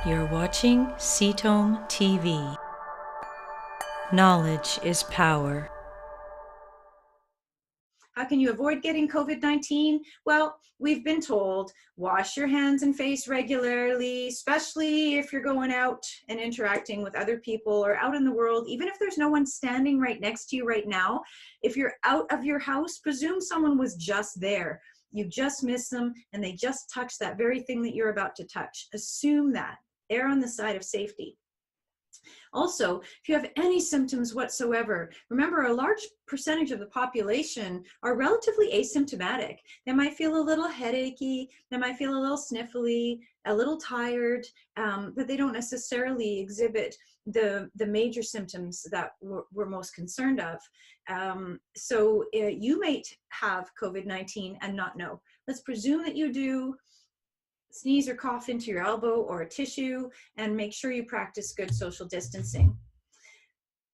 You're watching CTOM TV. Knowledge is power. How can you avoid getting COVID-19? Well, we've been told, wash your hands and face regularly, especially if you're going out and interacting with other people or out in the world, even if there's no one standing right next to you right now. If you're out of your house, presume someone was just there. You just missed them and they just touched that very thing that you're about to touch. Assume that. Err on the side of safety. Also, if you have any symptoms whatsoever, remember a large percentage of the population are relatively asymptomatic. They might feel a little headachy, they might feel a little sniffly, a little tired, but they don't necessarily exhibit the major symptoms that we're most concerned of. So you might have COVID-19 and not know. Let's presume that you do. Sneeze or cough into your elbow or a tissue, and make sure you practice good social distancing.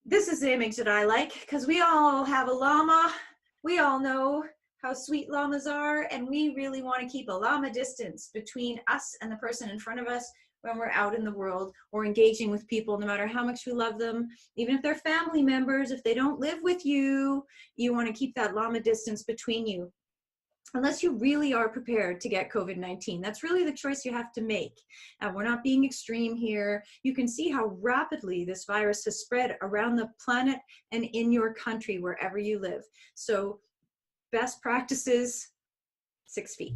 This is the image that I like because we all have a llama. We all know how sweet llamas are, and we really want to keep a llama distance between us and the person in front of us when we're out in the world or engaging with people, no matter how much we love them. Even if they're family members, if they don't live with you, you want to keep that llama distance between you. Unless you really are prepared to get COVID-19. That's really the choice you have to make. We're not being extreme here. You can see how rapidly this virus has spread around the planet and in your country, wherever you live. So best practices, 6 feet.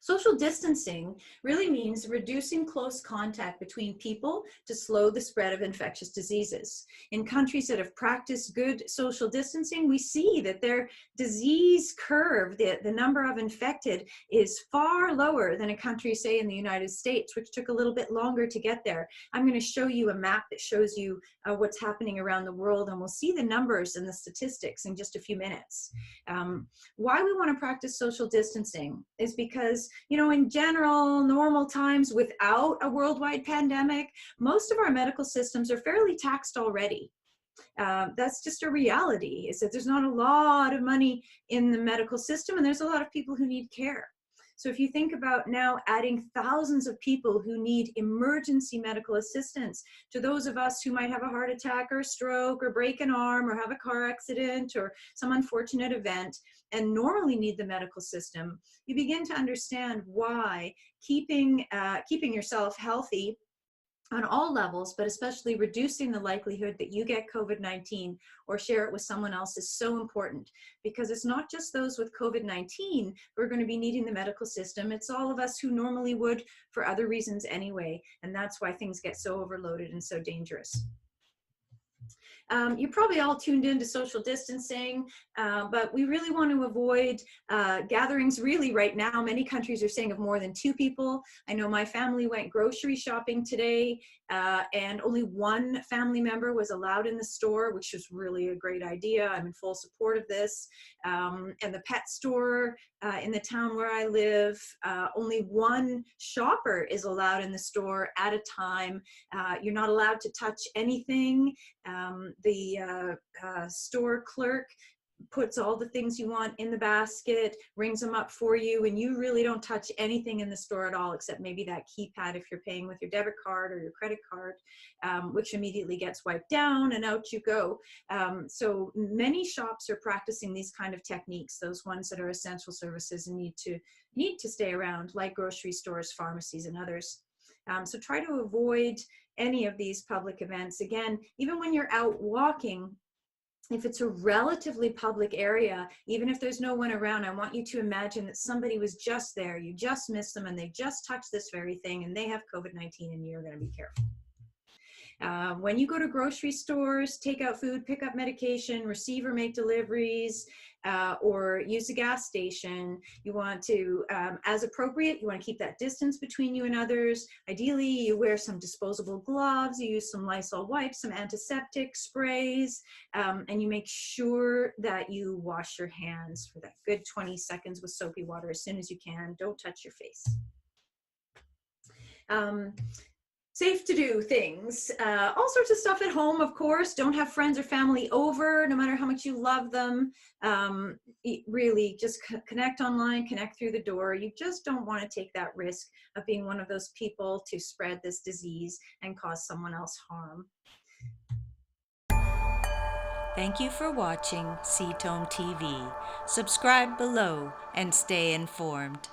Social distancing really means reducing close contact between people to slow the spread of infectious diseases. In countries that have practiced good social distancing, we see that their disease curve, the number of infected, is far lower than a country, say, in the United States, which took a little bit longer to get there. I'm going to show you a map that shows you what's happening around the world, and we'll see the numbers and the statistics in just a few minutes. Why we want to practice social distancing is because, you know, in general, normal times without a worldwide pandemic, most of our medical systems are fairly taxed already. That's just a reality, is that there's not a lot of money in the medical system, and there's a lot of people who need care. So if you think about now adding thousands of people who need emergency medical assistance to those of us who might have a heart attack or a stroke or break an arm or have a car accident or some unfortunate event and normally need the medical system, you begin to understand why keeping yourself healthy on all levels, but especially reducing the likelihood that you get COVID-19 or share it with someone else is so important, because it's not just those with COVID-19 who are going to be needing the medical system. It's all of us who normally would for other reasons anyway. And that's why things get so overloaded and so dangerous. You're probably all tuned into social distancing, but we really want to avoid gatherings really right now. Many countries are saying of more than 2 people. I know my family went grocery shopping today, and only 1 family member was allowed in the store, which was really a great idea. I'm in full support of this. And the pet store in the town where I live, only 1 shopper is allowed in the store at a time. You're not allowed to touch anything. The store clerk puts all the things you want in the basket, rings them up for you, and you really don't touch anything in the store at all, except maybe that keypad if you're paying with your debit card or your credit card, which immediately gets wiped down and out you go. So many shops are practicing these kind of techniques, those ones that are essential services and need to stay around, like grocery stores, pharmacies, and others. So try to avoid any of these public events. Again, even when you're out walking, if it's a relatively public area, even if there's no one around, I want you to imagine that somebody was just there, you just missed them, and they just touched this very thing, and they have COVID-19, and you're going to be careful. When you go to grocery stores, take out food, pick up medication, receive or make deliveries, or use a gas station, you want to, as appropriate, you want to keep that distance between you and others. Ideally, you wear some disposable gloves, you use some Lysol wipes, some antiseptic sprays, and you make sure that you wash your hands for that good 20 seconds with soapy water as soon as you can. Don't touch your face. safe to do things. All sorts of stuff at home, of course. Don't have friends or family over, no matter how much you love them. Really, just connect online, connect through the door. You just don't want to take that risk of being one of those people to spread this disease and cause someone else harm. Thank you for watching Ketome TV. Subscribe below and stay informed.